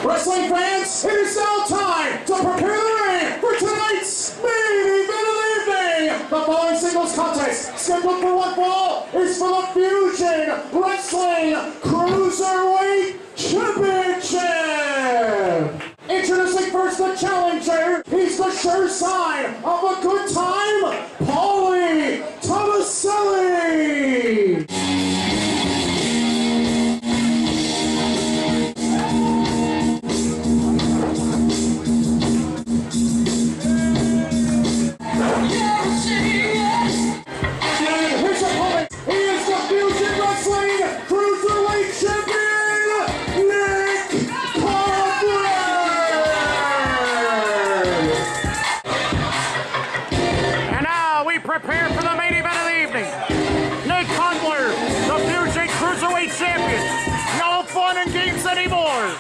Wrestling fans, it is now time to prepare the ring for tonight's main event of the evening. The following singles contest, scheduled for one fall, is for the Fusion Wrestling Cruiserweight Championship. Introducing first the challenger, he's the sure sign of a good time, Pauly Thomaselli. Prepare for the main event of the evening. Nick Cutler, the Fusion Cruiserweight Champion. No fun and games anymore.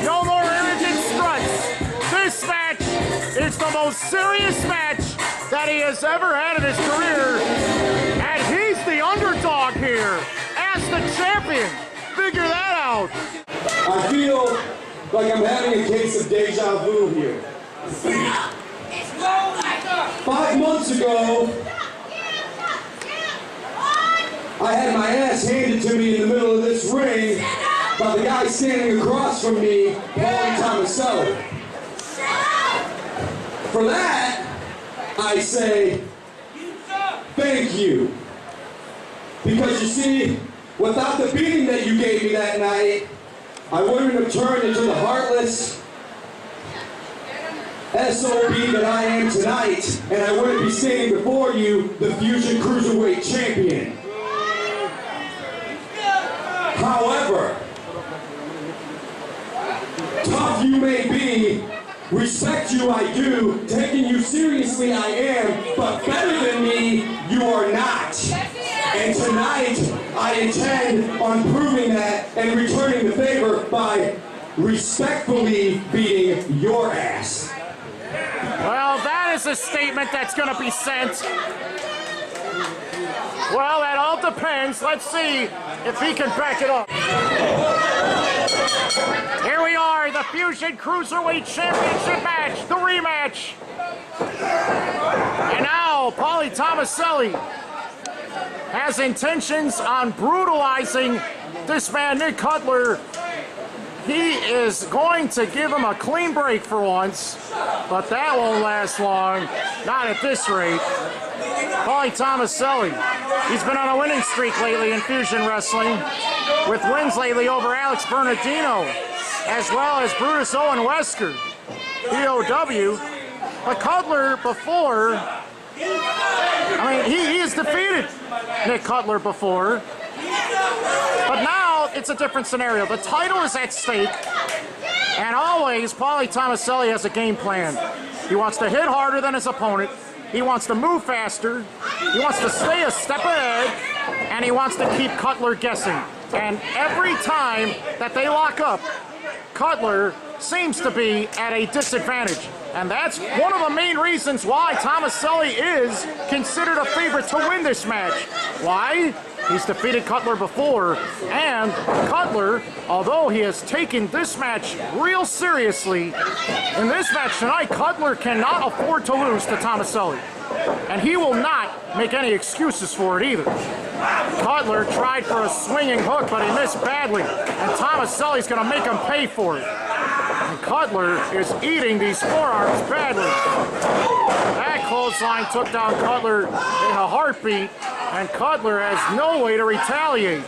No more arrogant struts. This match is the most serious match that he has ever had in his career. And he's the underdog here as the champion. Figure that out. I feel like I'm having a case of deja vu here. 5 months ago, I had my ass handed to me in the middle of this ring by the guy standing across from me, Pauly Thomaselli. For that, I say, thank you. Because you see, without the beating that you gave me that night, I wouldn't have turned into the heartless SOB that I am tonight, and I wouldn't be standing before you, the Fusion Cruiserweight Champion. However, tough you may be, respect you I do, taking you seriously I am, but better than me, you are not. And tonight, I intend on proving that and returning the favor by respectfully beating your ass. Well, that is a statement that's going to be sent. Well, that all depends. Let's see if he can back it up. Here we are, the Fusion Cruiserweight Championship match, the rematch. And now, Pauly Thomaselli has intentions on brutalizing this man, Nick Cutler. He is going to give him a clean break for once, but that won't last long, not at this rate. Pauly Thomaselli, he's been on a winning streak lately in Fusion Wrestling, with wins lately over Alex Bernardino, as well as Brutus Owen Wesker, POW. But Cutler before, he has defeated Nick Cutler before, but now it's a different scenario. The title is at stake, and always Pauly Thomaselli has a game plan. He wants to hit harder than his opponent. He wants to move faster. He wants to stay a step ahead, and he wants to keep Cutler guessing. And every time that they lock up, Cutler seems to be at a disadvantage. And that's one of the main reasons why Thomaselli is considered a favorite to win this match. Why? He's defeated Cutler before, and Cutler, although he has taken this match real seriously, in this match tonight, Cutler cannot afford to lose to Thomaselli. And he will not make any excuses for it either. Cutler tried for a swinging hook, but he missed badly, and Thomaselli's going to make him pay for it. And Cutler is eating these forearms badly. That clothesline took down Cutler in a heartbeat, and Cutler has no way to retaliate.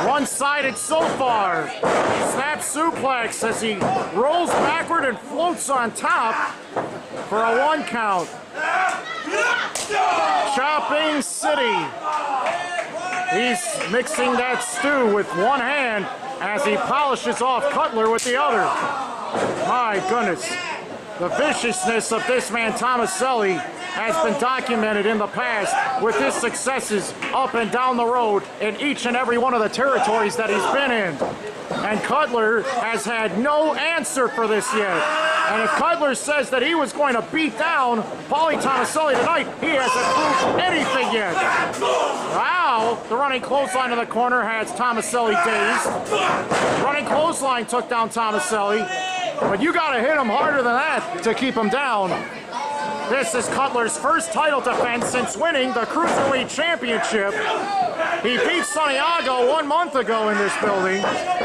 One-sided so far. Snap suplex as he rolls backward and floats on top for a 1 count. Chopping City. He's mixing that stew with one hand as he polishes off Cutler with the other. My goodness. The viciousness of this man, Thomaselli, has been documented in the past with his successes up and down the road in each and every one of the territories that he's been in. And Cutler has had no answer for this yet. And if Cutler says that he was going to beat down Pauly Thomaselli tonight, he hasn't proved anything yet. Wow. now, the running clothesline to the corner has Thomaselli dazed. Running clothesline took down Thomaselli, but you gotta hit him harder than that to keep him down. This is Cutler's first title defense since winning the Cruiserweight Championship. He beat Santiago 1 month ago in this building.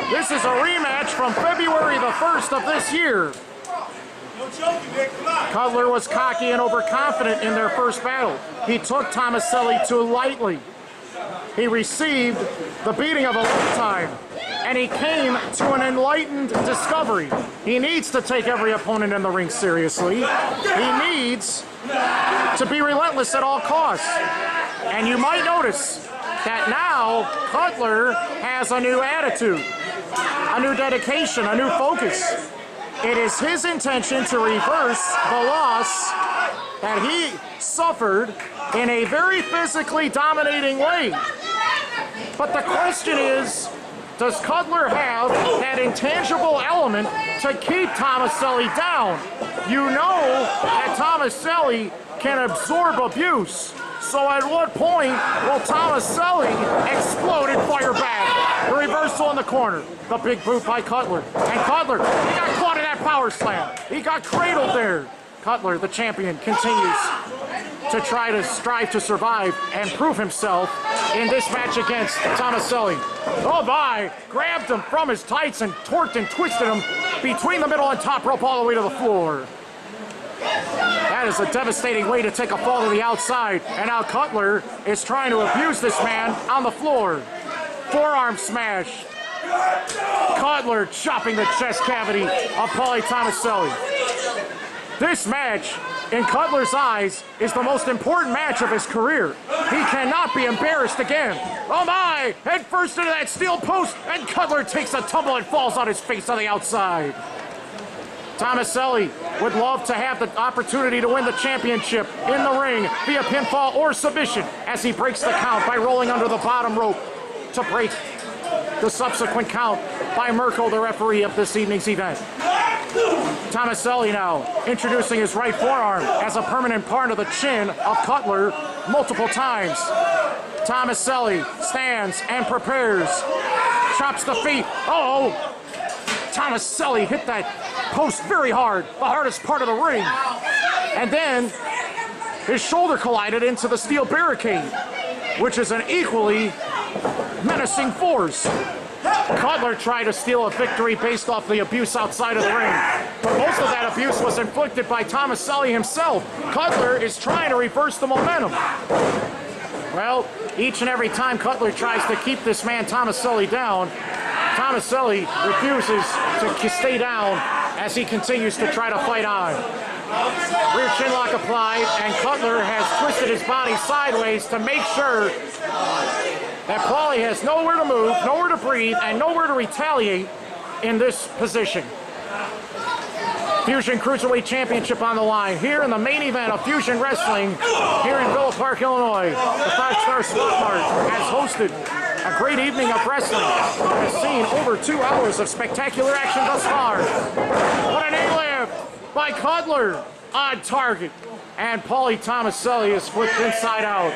This is a rematch from February the 1st of this year. Cutler was cocky and overconfident in their first battle. He took Thomaselli too lightly. He received the beating of a lifetime, and he came to an enlightened discovery. He needs to take every opponent in the ring seriously. He needs to be relentless at all costs. And you might notice that now Cutler has a new attitude, a new dedication, a new focus. It is his intention to reverse the loss that he suffered in a very physically dominating way. But the question is, does Cutler have that intangible element to keep Thomaselli down? You know that Thomaselli can absorb abuse. So at what point will Thomaselli explode and fire back? The reversal in the corner. The big boot by Cutler. And Cutler, he got caught in that power slam. He got cradled there. Cutler, the champion, continues to try to strive to survive and prove himself in this match against Thomaselli. Oh my, grabbed him from his tights and torqued and twisted him between the middle and top rope all the way to the floor. That is a devastating way to take a fall to the outside. And now Cutler is trying to abuse this man on the floor. Forearm smash. Cutler chopping the chest cavity of Pauly Thomaselli. This match, in Cutler's eyes, is the most important match of his career. He cannot be embarrassed again. Oh my! Head first into that steel post, and Cutler takes a tumble and falls on his face on the outside. Thomaselli would love to have the opportunity to win the championship in the ring via pinfall or submission as he breaks the count by rolling under the bottom rope to break the subsequent count by Mirko, the referee of this evening's event. Thomaselli now introducing his right forearm as a permanent part of the chin of Cutler multiple times. Thomaselli stands and prepares, chops the feet. Uh-oh! Thomaselli hit that post very hard, the hardest part of the ring. And then his shoulder collided into the steel barricade, which is an equally menacing force. Cutler tried to steal a victory based off the abuse outside of the ring, but most of that abuse was inflicted by Thomaselli himself. Cutler is trying to reverse the momentum. Well, each and every time Cutler tries to keep this man Thomaselli down, Thomaselli refuses to stay down as he continues to try to fight on. Rear chin lock applied, and Cutler has twisted his body sideways to make sure that Pauly has nowhere to move, nowhere to breathe, and nowhere to retaliate in this position. Fusion Cruiserweight Championship on the line. Here in the main event of Fusion Wrestling, here in Villa Park, Illinois, the 5-Star Swap Mart has hosted a great evening of wrestling. Has seen over 2 hours of spectacular action thus far. What an A-lift by Cutler on target. And Pauly Thomaselli is flipped inside out.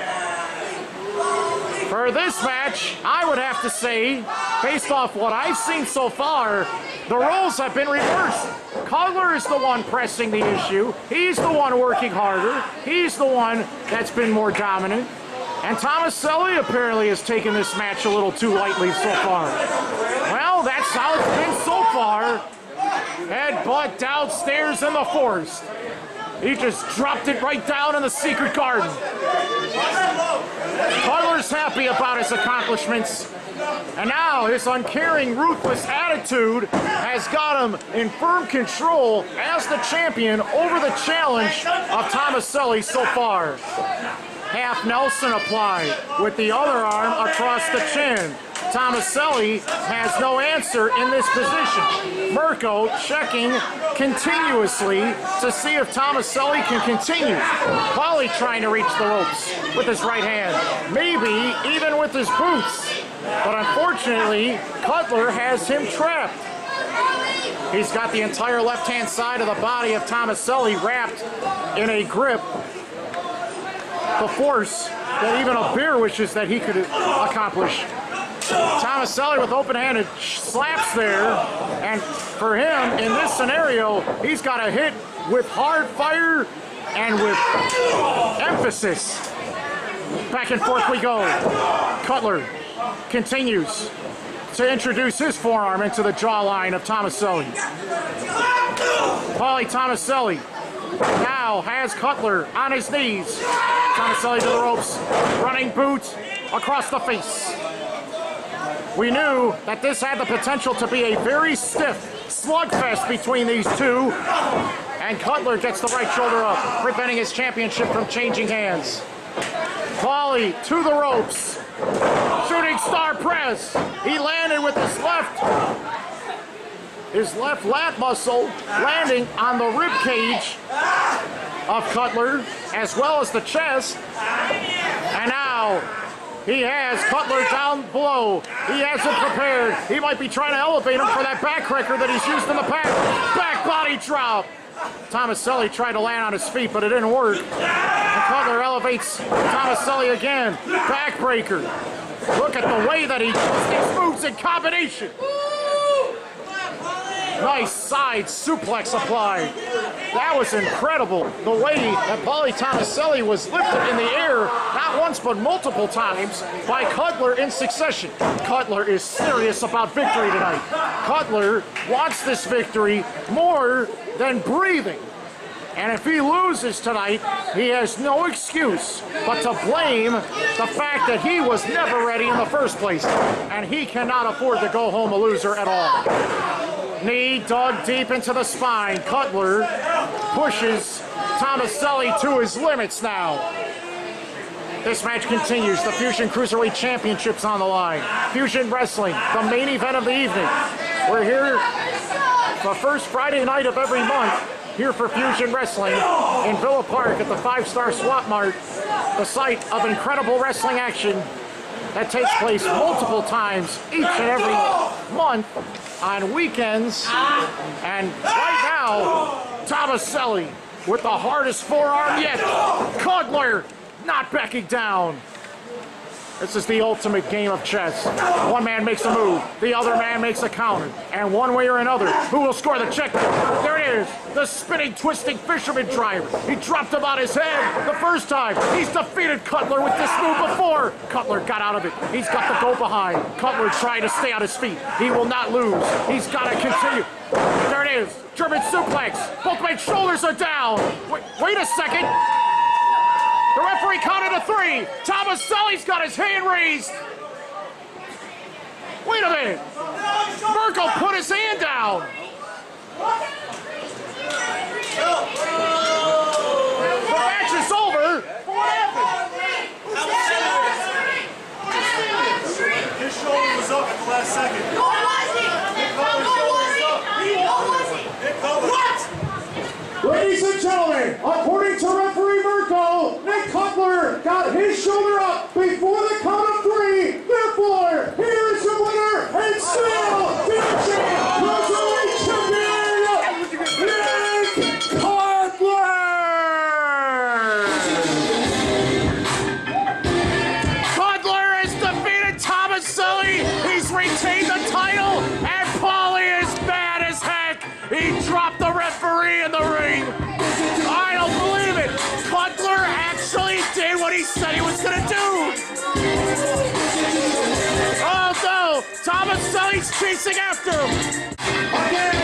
For this match, I would have to say, based off what I've seen so far, the roles have been reversed. Cutler is the one pressing the issue. He's the one working harder. He's the one that's been more dominant. And Thomaselli apparently has taken this match a little too lightly so far. Well, that's how it's been so far. Headbutt downstairs in the forest. He just dropped it right down in the secret garden. Cutler's happy about his accomplishments. And now his uncaring, ruthless attitude has got him in firm control as the champion over the challenge of Thomaselli so far. Half Nelson applied with the other arm across the chin. Thomaselli has no answer in this position. Mirko checking continuously to see if Thomaselli can continue. Pauly trying to reach the ropes with his right hand, maybe even with his boots. But unfortunately, Cutler has him trapped. He's got the entire left-hand side of the body of Thomaselli wrapped in a grip. The force that even a bear wishes that he could accomplish. Thomaselli with open-handed slaps there, and for him, in this scenario, he's got to hit with hard fire and with emphasis. Back and forth we go. Cutler continues to introduce his forearm into the jawline of Thomaselli. Pauly Thomaselli now has Cutler on his knees. Thomaselli to the ropes, running boot across the face. We knew that this had the potential to be a very stiff slugfest between these two, and Cutler gets the right shoulder up, preventing his championship from changing hands. Pauly to the ropes, shooting star press. He landed with his left lat muscle landing on the rib cage of Cutler, as well as the chest. And now he has Cutler down below. He has him prepared. He might be trying to elevate him for that backcracker that he's used in the past. Back body drop. Thomaselli tried to land on his feet, but it didn't work. And Cutler elevates Thomaselli again. Backbreaker. Look at the way that he does these moves in combination. Nice side suplex applied. That was incredible. The way that Pauly Thomaselli was lifted in the air, not once but multiple times, by Cutler in succession. Cutler is serious about victory tonight. Cutler wants this victory more than breathing. And if he loses tonight, he has no excuse but to blame the fact that he was never ready in the first place. And he cannot afford to go home a loser at all. Knee dug deep into the spine. Cutler pushes Thomaselli to his limits now. This match continues. The Fusion Cruiserweight Championship's on the line. Fusion Wrestling, the main event of the evening. We're here the first Friday night of every month, here for Fusion Wrestling in Villa Park at the 5-Star Swap Mart, the site of incredible wrestling action that takes place multiple times each and every month on weekends. And right now, Thomaselli with the hardest forearm yet. Cutler not backing down. This is the ultimate game of chess. One man makes a move, the other man makes a counter, and one way or another, who will score the check? There it is, the spinning, twisting fisherman driver. He dropped him on his head the first time. He's defeated Cutler with this move before. Cutler got out of it. He's got the go behind. Cutler trying to stay on his feet. He will not lose. He's got to continue. There it is, German suplex. Both men's shoulders are down. Wait a second. The referee counted to 3. Thomaselli's got his hand raised. Wait a minute. Merkel put his hand down. The match is over. What happened? His shoulder was up at the last second. What was it? What? Ladies and gentlemen, according to referee Merkel, Nick Cutler got his shoulder up before the count of 3. Therefore, here is your winner and still future Cruiserweight Champion, Nick Cutler! Cutler has defeated Thomaselli. He's retained the title, and Pauly is mad as heck. He dropped the referee in the ring. I don't believe it. Cutler actually did what he said he was going to do. Oh no, Thomaselli's chasing after him. Again,